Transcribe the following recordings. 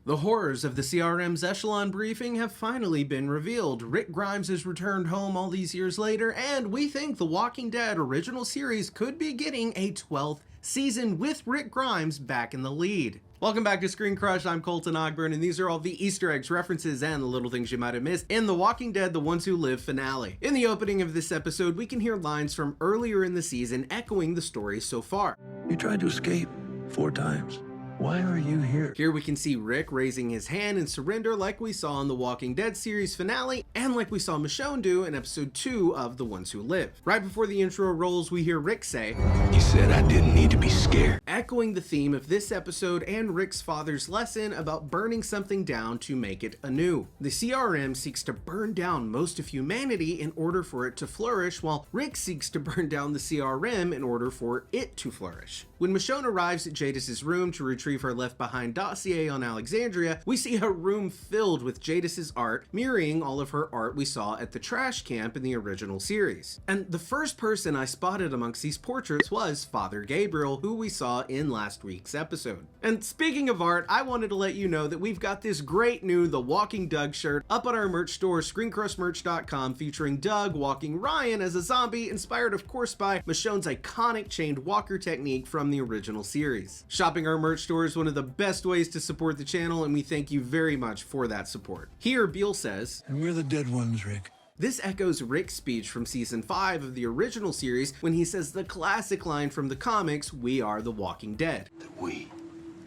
The horrors of the CRM's Echelon briefing have finally been revealed. Rick Grimes has returned home all these years later, and we think The Walking Dead original series could be getting a 12th season with Rick Grimes back in the lead. Welcome back to ScreenCrush. I'm Colton Ogburn, and these are all the Easter eggs, references, and the little things you might have missed in The Walking Dead: The Ones Who Live finale. In the opening of this episode, we can hear lines from earlier in the season echoing the story so far. You tried to escape 4 times. Why are you here? Here we can see Rick raising his hand in surrender like we saw in the Walking Dead series finale, and like we saw Michonne do in episode 2 of The Ones Who Live. Right before the intro rolls, we hear Rick say, "He said I didn't need to be scared." Echoing the theme of this episode and Rick's father's lesson about burning something down to make it anew. The CRM seeks to burn down most of humanity in order for it to flourish, while Rick seeks to burn down the CRM in order for it to flourish. When Michonne arrives at Jadis's room to retrieve her left-behind dossier on Alexandria, we see a room filled with Jadis's art, mirroring all of her art we saw at the trash camp in the original series. And the first person I spotted amongst these portraits was Father Gabriel, who we saw in last week's episode. And speaking of art, I wanted to let you know that we've got this great new The Walking Doug shirt up on our merch store, ScreenCrushmerch.com, featuring Doug walking Ryan as a zombie, inspired of course by Michonne's iconic chained walker technique from the original series. Shopping our merch store is one of the best ways to support the channel, and we thank you very much for that support. Here, Beale says, "And we're the dead ones, Rick." This echoes Rick's speech from season 5 of the original series when he says the classic line from the comics, "We are the Walking Dead." That we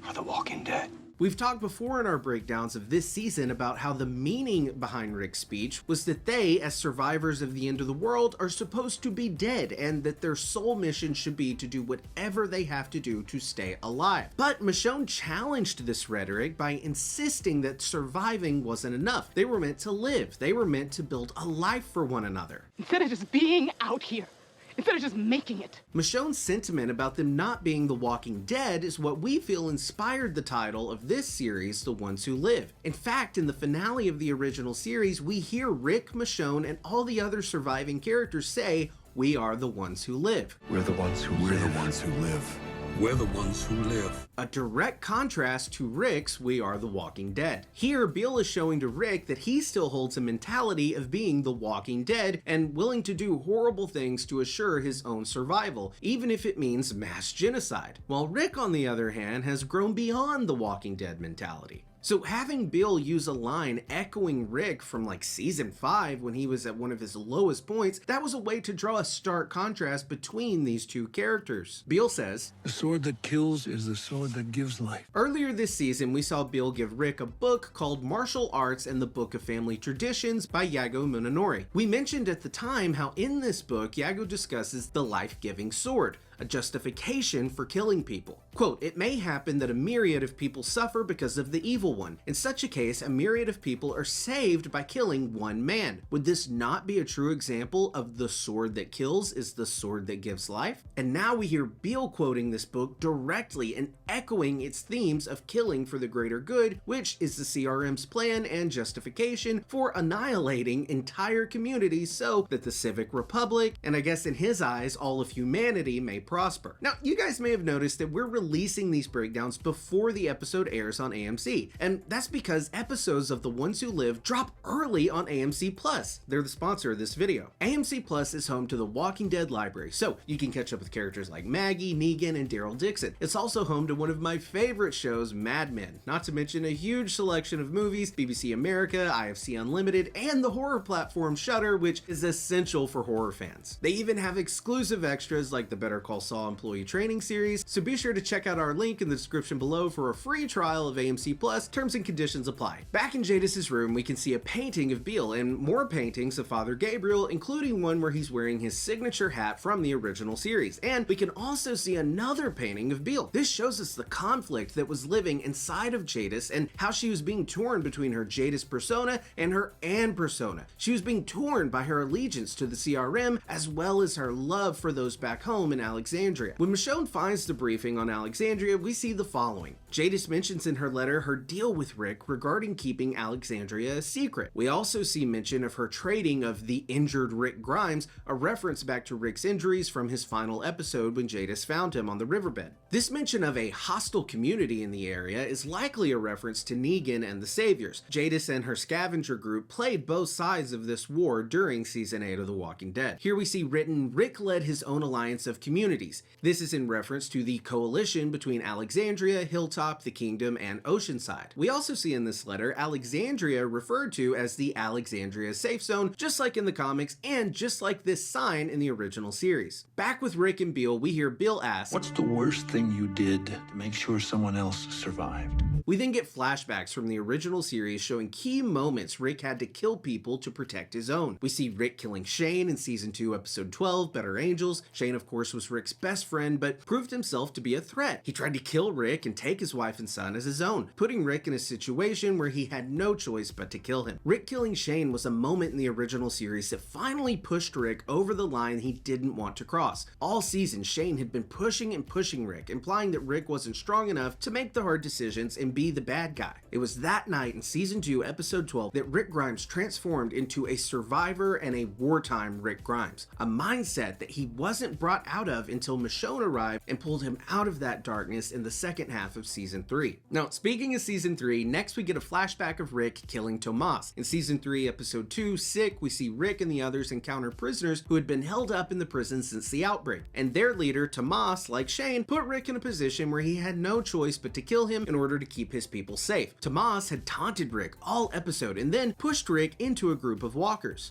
are the Walking Dead. We've talked before in our breakdowns of this season about how the meaning behind Rick's speech was that they, as survivors of the end of the world, are supposed to be dead, and that their sole mission should be to do whatever they have to do to stay alive. But Michonne challenged this rhetoric by insisting that surviving wasn't enough. They were meant to live. They were meant to build a life for one another. Instead of just being out here. Instead of just making it. Michonne's sentiment about them not being the Walking Dead is what we feel inspired the title of this series, The Ones Who Live. In fact, in the finale of the original series, we hear Rick, Michonne, and all the other surviving characters say, "We are the ones who live." We're the ones who live. We're the ones who live. We're the ones who live. A direct contrast to Rick's "We are the Walking Dead." Here, Beale is showing to Rick that he still holds a mentality of being the Walking Dead and willing to do horrible things to assure his own survival, even if it means mass genocide. While Rick, on the other hand, has grown beyond the Walking Dead mentality. So having Beale use a line echoing Rick from like season 5 when he was at one of his lowest points, that was a way to draw a stark contrast between these two characters. Beale says, "The sword that kills is the sword that gives life." Earlier this season, we saw Beale give Rick a book called Martial Arts and the Book of Family Traditions by Yago Munenori. We mentioned at the time how in this book, Yago discusses the life-giving sword, a justification for killing people. Quote, "It may happen that a myriad of people suffer because of the evil one. In such a case, a myriad of people are saved by killing one man. Would this not be a true example of the sword that kills is the sword that gives life?" And now we hear Beale quoting this book directly and echoing its themes of killing for the greater good, which is the CRM's plan and justification for annihilating entire communities so that the civic republic, and I guess in his eyes, all of humanity, may prosper. Now, you guys may have noticed that we're releasing these breakdowns before the episode airs on AMC, and that's because episodes of The Ones Who Live drop early on AMC Plus. They're the sponsor of this video. AMC Plus is home to the Walking Dead library, so you can catch up with characters like Maggie, Negan, and Daryl Dixon. It's also home to one of my favorite shows, Mad Men, not to mention a huge selection of movies, BBC America, IFC Unlimited, and the horror platform Shudder, which is essential for horror fans. They even have exclusive extras like the Better Call Saul employee training series, so be sure to check out our link in the description below for a free trial of AMC Plus. Terms and conditions apply. Back in Jadis's room, we can see a painting of Beale and more paintings of Father Gabriel, including one where he's wearing his signature hat from the original series. And we can also see another painting of Beale. This shows us the conflict that was living inside of Jadis and how she was being torn between her Jadis persona and her Anne persona. She was being torn by her allegiance to the CRM as well as her love for those back home in Alexandria. Alexandria. When Michonne finds the briefing on Alexandria, we see the following. Jadis mentions in her letter her deal with Rick regarding keeping Alexandria a secret. We also see mention of her trading of the injured Rick Grimes, a reference back to Rick's injuries from his final episode when Jadis found him on the riverbed. This mention of a hostile community in the area is likely a reference to Negan and the Saviors. Jadis and her scavenger group played both sides of this war during season 8 of The Walking Dead. Here we see written, Rick led his own alliance of communities. This is in reference to the coalition between Alexandria, Hilltop, the Kingdom, and Oceanside. We also see in this letter Alexandria referred to as the Alexandria Safe Zone, just like in the comics and just like this sign in the original series. Back with Rick and Beale, we hear Beale ask, What's the worst thing you did to make sure someone else survived? We then get flashbacks from the original series showing key moments Rick had to kill people to protect his own. We see Rick killing Shane in season 2 episode 12, Better Angels. Shane of course was Rick's best friend, but proved himself to be a threat. He tried to kill Rick and take his wife and son as his own, putting Rick in a situation where he had no choice but to kill him. Rick killing Shane was a moment in the original series that finally pushed Rick over the line he didn't want to cross. All season, Shane had been pushing and pushing Rick, implying that Rick wasn't strong enough to make the hard decisions and be the bad guy. It was that night in season 2 episode 12 that Rick Grimes transformed into a survivor and a wartime Rick Grimes, a mindset that he wasn't brought out of until Michonne arrived and pulled him out of that darkness in the second half of season 3. Now, speaking of season 3, next we get a flashback of Rick killing Tomas. In season 3 episode 2, Sick, we see Rick and the others encounter prisoners who had been held up in the prison since the outbreak, and their leader Tomas, like Shane, put Rick in a position where he had no choice but to kill him in order to keep his people safe. Tomas had taunted Rick all episode and then pushed Rick into a group of walkers.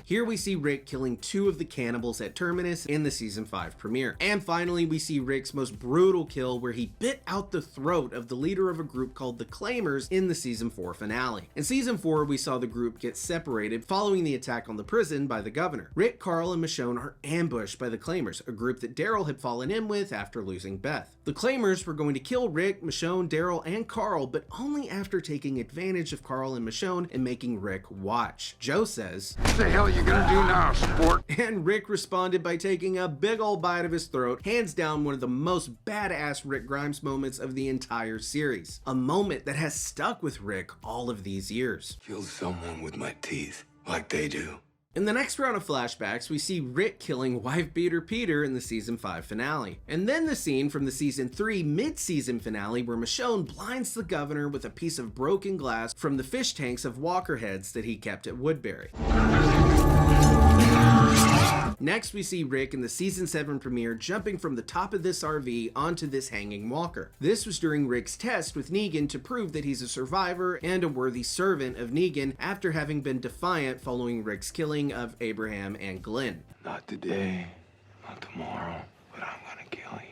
Here we see Rick killing 2 of the cannibals at Terminus in the season 5 premiere. And finally, we see Rick's most brutal kill where he bit out the throat of the leader of a group called the Claimers in the season 4 finale. In season 4, we saw the group get separated following the attack on the prison by the governor. Rick, Carl, and Michonne are ambushed by the Claimers, a group that Daryl had fallen in with after losing Beth. The Claimers were going to kill Rick, Michonne, Daryl, and Carl, but only after taking advantage of Carl and Michonne and making Rick watch. Joe says, What the hell are you gonna do now, sport? And Rick responded by taking a big old bite of his throat, hands down one of the most badass Rick Grimes moments of the entire series. A moment that has stuck with Rick all of these years. Kill someone with my teeth, like they do. In the next round of flashbacks, we see Rick killing wife-beater Peter in the season 5 finale. And then the scene from the season 3 mid-season finale where Michonne blinds the governor with a piece of broken glass from the fish tanks of walker heads that he kept at Woodbury. Next, we see Rick in the season 7 premiere jumping from the top of this RV onto this hanging walker. This was during Rick's test with Negan to prove that he's a survivor and a worthy servant of Negan after having been defiant following Rick's killing of Abraham and Glenn. Not today, not tomorrow, but I'm gonna kill you.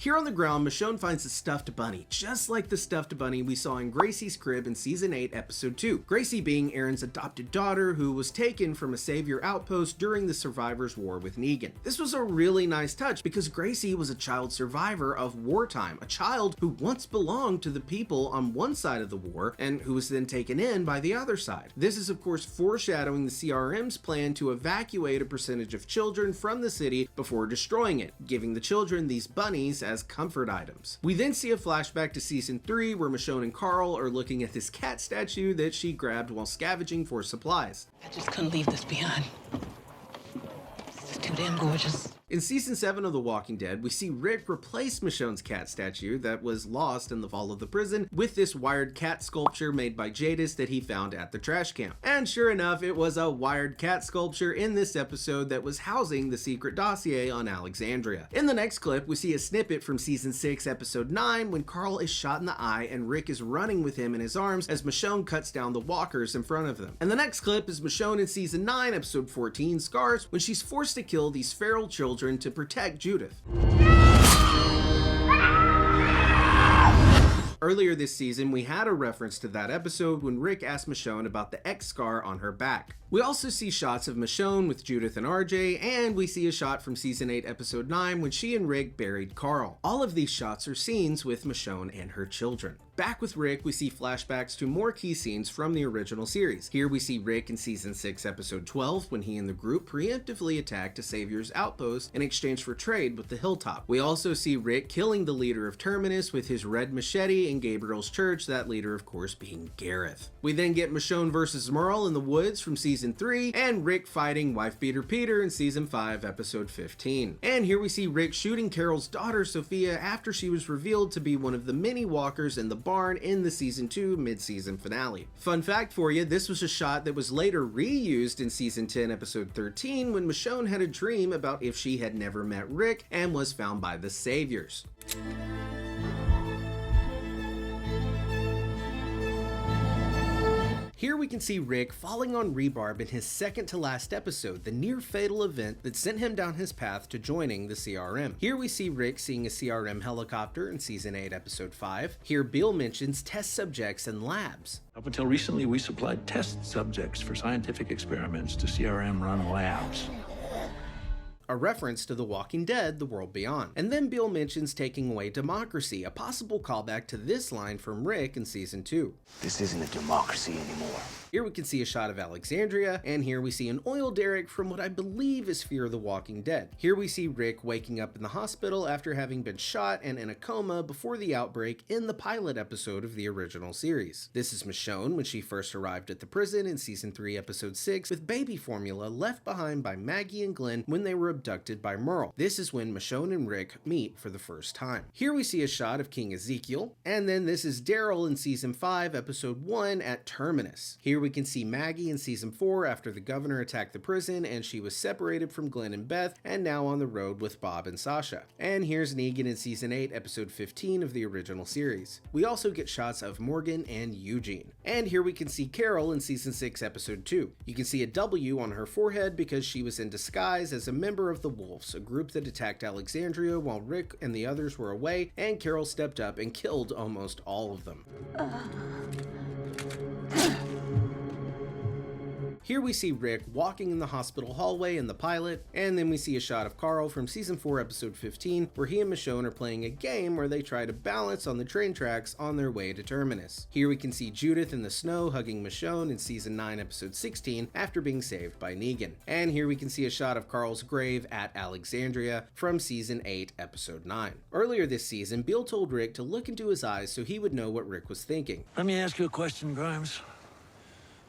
Here on the ground, Michonne finds a stuffed bunny, just like the stuffed bunny we saw in Gracie's crib in season 8, episode 2. Gracie being Aaron's adopted daughter who was taken from a savior outpost during the survivors' war with Negan. This was a really nice touch because Gracie was a child survivor of wartime, a child who once belonged to the people on one side of the war and who was then taken in by the other side. This is of course foreshadowing the CRM's plan to evacuate a percentage of children from the city before destroying it, giving the children these bunnies as comfort items. We then see a flashback to season 3 where Michonne and Carl are looking at this cat statue that she grabbed while scavenging for supplies. I just couldn't leave this behind. This is too damn gorgeous. In season 7 of The Walking Dead, we see Rick replace Michonne's cat statue that was lost in the fall of the prison with this wired cat sculpture made by Jadis that he found at the trash camp. And sure enough, it was a wired cat sculpture in this episode that was housing the secret dossier on Alexandria. In the next clip, we see a snippet from season 6, episode 9, when Carl is shot in the eye and Rick is running with him in his arms as Michonne cuts down the walkers in front of them. And the next clip is Michonne in season 9, episode 14, Scars, when she's forced to kill these feral children to protect Judith. Earlier this season, we had a reference to that episode when Rick asked Michonne about the X scar on her back. We also see shots of Michonne with Judith and RJ, and we see a shot from season 8 episode 9 when she and Rick buried Carl. All of these shots are scenes with Michonne and her children. Back with Rick, we see flashbacks to more key scenes from the original series. Here we see Rick in season 6 episode 12 when he and the group preemptively attacked a Savior's outpost in exchange for trade with the Hilltop. We also see Rick killing the leader of Terminus with his red machete in Gabriel's church, that leader of course being Gareth. We then get Michonne versus Merle in the woods from season 3, and Rick fighting wife-beater Peter in season 5 episode 15. And here we see Rick shooting Carol's daughter Sophia after she was revealed to be one of the many walkers in the barn in the season 2 mid-season finale. Fun fact for you, this was a shot that was later reused in season 10 episode 13 when Michonne had a dream about if she had never met Rick and was found by the Saviors. Here we can see Rick falling on rebarb in his second to last episode, the near fatal event that sent him down his path to joining the CRM. Here we see Rick seeing a CRM helicopter in season 8 episode 5. Here Bill mentions test subjects and labs. Up until recently, we supplied test subjects for scientific experiments to CRM-run labs. A reference to The Walking Dead, The World Beyond. And then Bill mentions taking away democracy, a possible callback to this line from Rick in season 2. This isn't a democracy anymore. Here we can see a shot of Alexandria, and here we see an oil derrick from what I believe is Fear the Walking Dead. Here we see Rick waking up in the hospital after having been shot and in a coma before the outbreak in the pilot episode of the original series. This is Michonne when she first arrived at the prison in season 3 episode 6 with baby formula left behind by Maggie and Glenn when they were abducted by Merle. This is when Michonne and Rick meet for the first time. Here we see a shot of King Ezekiel, and then this is Daryl in season 5 episode 1 at Terminus. Here we can see Maggie in season 4 after the governor attacked the prison and she was separated from Glenn and Beth and now on the road with Bob and Sasha. And here's Negan in season 8 episode 15 of the original series. We also get shots of Morgan and Eugene. And here we can see Carol in season 6 episode 2. You can see a W on her forehead because she was in disguise as a member of the Wolves, a group that attacked Alexandria while Rick and the others were away, and Carol stepped up and killed almost all of them. Here we see Rick walking in the hospital hallway in the pilot, and then we see a shot of Carl from season 4 episode 15 where he and Michonne are playing a game where they try to balance on the train tracks on their way to Terminus. Here we can see Judith in the snow hugging Michonne in season 9 episode 16 after being saved by Negan. And here we can see a shot of Carl's grave at Alexandria from season 8 episode 9. Earlier this season, Bill told Rick to look into his eyes so he would know what Rick was thinking. Let me ask you a question, Grimes.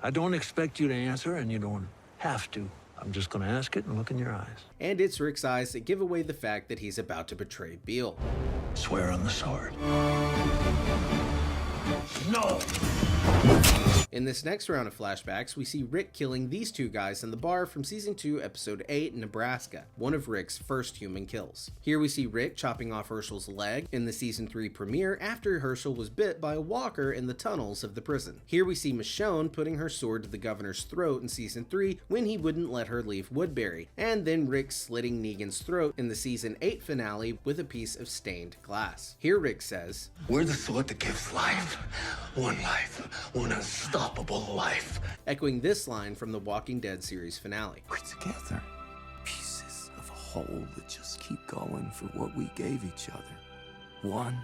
I don't expect you to answer, and you don't have to. I'm just going to ask it and look in your eyes. And it's Rick's eyes that give away the fact that he's about to betray Beale. Swear on the sword. No! In this next round of flashbacks, we see Rick killing these two guys in the bar from season 2 episode 8 Nebraska, one of Rick's first human kills. Here we see Rick chopping off Herschel's leg in the season 3 premiere after Herschel was bit by a walker in the tunnels of the prison. Here we see Michonne putting her sword to the governor's throat in season 3 when he wouldn't let her leave Woodbury, and then Rick slitting Negan's throat in the season 8 finale with a piece of stained glass. Here Rick says, We're the sword that gives life, one unstoppable life. Echoing this line from the Walking Dead series finale. We're together. Pieces of a whole that just keep going for what we gave each other. One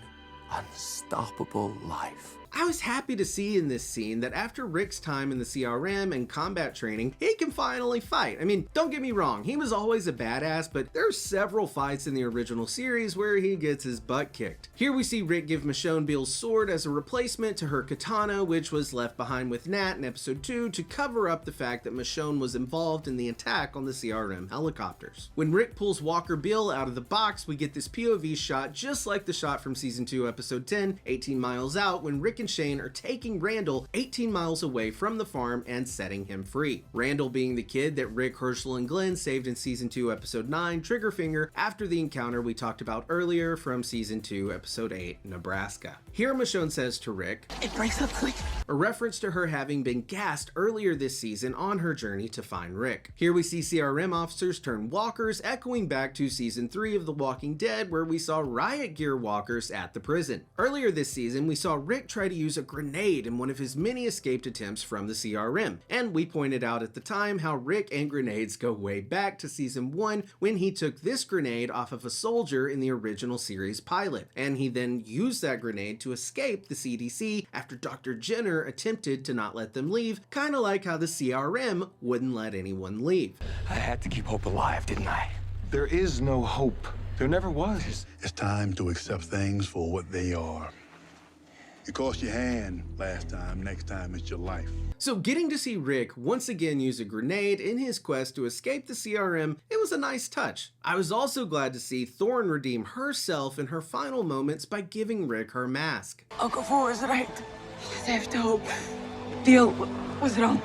unstoppable life. I was happy to see in this scene that after Rick's time in the CRM and combat training, he can finally fight. I mean, don't get me wrong, he was always a badass, but there's several fights in the original series where he gets his butt kicked. Here we see Rick give Michonne Beale's sword as a replacement to her katana, which was left behind with Nat in episode 2 to cover up the fact that Michonne was involved in the attack on the CRM helicopters. When Rick pulls Walker Beale out of the box, we get this POV shot just like the shot from season 2 episode 10, 18 Miles Out, when Rick and Shane are taking Randall 18 miles away from the farm and setting him free. Randall being the kid that Rick, Herschel, and Glenn saved in season 2 episode 9 Triggerfinger after the encounter we talked about earlier from season 2 episode 8 Nebraska. Here Michonne says to Rick, It breaks up quick. a reference to her having been gassed earlier this season on her journey to find Rick. Here we see CRM officers turn walkers, echoing back to season 3 of The Walking Dead where we saw riot gear walkers at the prison. Earlier this season we saw Rick try to to use a grenade in one of his many escaped attempts from the CRM. And we pointed out at the time how Rick and grenades go way back to season 1 when he took this grenade off of a soldier in the original series pilot. And he then used that grenade to escape the CDC after Dr. Jenner attempted to not let them leave, kind of like how the CRM wouldn't let anyone leave. I had to keep hope alive, didn't I? There is no hope. There never was. It's time to accept things for what they are. You cost your hand last time, next time it's your life. So getting to see Rick once again use a grenade in his quest to escape the CRM, it was a nice touch. I was also glad to see Thorne redeem herself in her final moments by giving Rick her mask. Uncle Fu was right. They have to hope. Deal was wrong.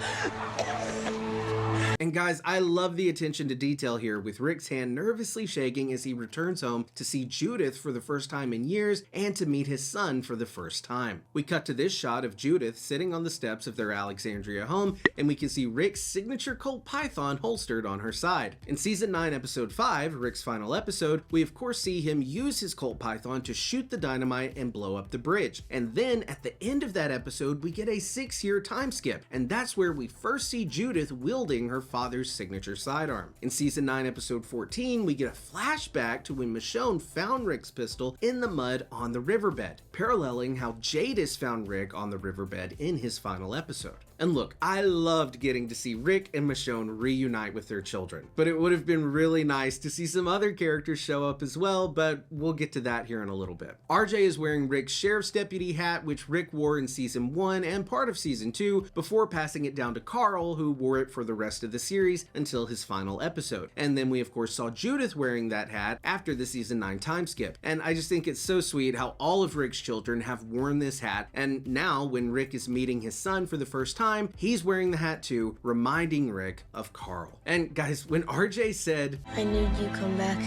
And guys, I love the attention to detail here with Rick's hand nervously shaking as he returns home to see Judith for the first time in years and to meet his son for the first time. We cut to this shot of Judith sitting on the steps of their Alexandria home, and we can see Rick's signature Colt Python holstered on her side. In season 9, episode 5, Rick's final episode, we of course see him use his Colt Python to shoot the dynamite and blow up the bridge. And then at the end of that episode, we get a 6-year time skip, and that's where we first see Judith wielding her father's signature sidearm. In season 9, episode 14, we get a flashback to when Michonne found Rick's pistol in the mud on the riverbed, paralleling how Jadis found Rick on the riverbed in his final episode. And look, I loved getting to see Rick and Michonne reunite with their children, but it would have been really nice to see some other characters show up as well, but we'll get to that here in a little bit. RJ is wearing Rick's sheriff's deputy hat, which Rick wore in season 1 and part of season 2, before passing it down to Carl, who wore it for the rest of the series until his final episode. And then we of course saw Judith wearing that hat after the season 9 time skip. And I just think it's so sweet how all of Rick's children have worn this hat, and now when Rick is meeting his son for the first time, he's wearing the hat too, reminding Rick of Carl. And guys, when RJ said, "I knew you'd come back,"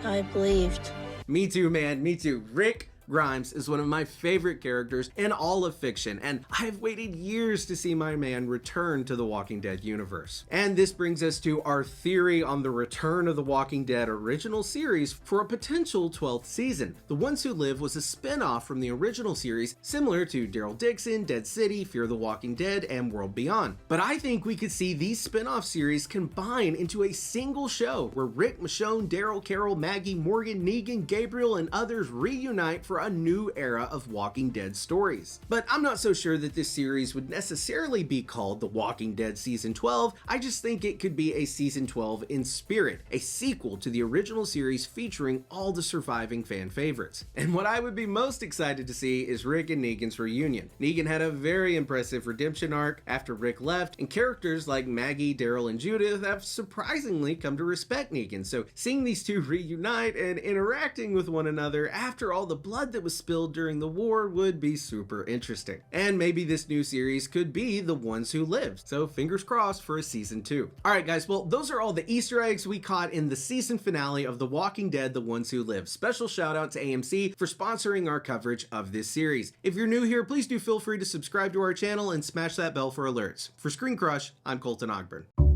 I believed. Me too, man, me too. Rick Grimes is one of my favorite characters in all of fiction, and I've waited years to see my man return to the Walking Dead universe. And this brings us to our theory on the return of the Walking Dead original series for a potential 12th season. The Ones Who Live was a spin-off from the original series, similar to Daryl Dixon, Dead City, Fear the Walking Dead, and World Beyond. But I think we could see these spin-off series combine into a single show where Rick, Michonne, Daryl, Carol, Maggie, Morgan, Negan, Gabriel, and others reunite for a new era of Walking Dead stories. But I'm not so sure that this series would necessarily be called The Walking Dead Season 12, I just think it could be a Season 12 in spirit, a sequel to the original series featuring all the surviving fan favorites. And what I would be most excited to see is Rick and Negan's reunion. Negan had a very impressive redemption arc after Rick left, and characters like Maggie, Daryl, and Judith have surprisingly come to respect Negan, so seeing these two reunite and interacting with one another after all the blood that was spilled during the war would be super interesting. And maybe this new series could be The Ones Who Lived, so fingers crossed for a season 2. Alright guys, well those are all the Easter eggs we caught in the season finale of The Walking Dead, The Ones Who Live. Special shout out to AMC for sponsoring our coverage of this series. If you're new here, please do feel free to subscribe to our channel and smash that bell for alerts. For ScreenCrush, I'm Colton Ogburn.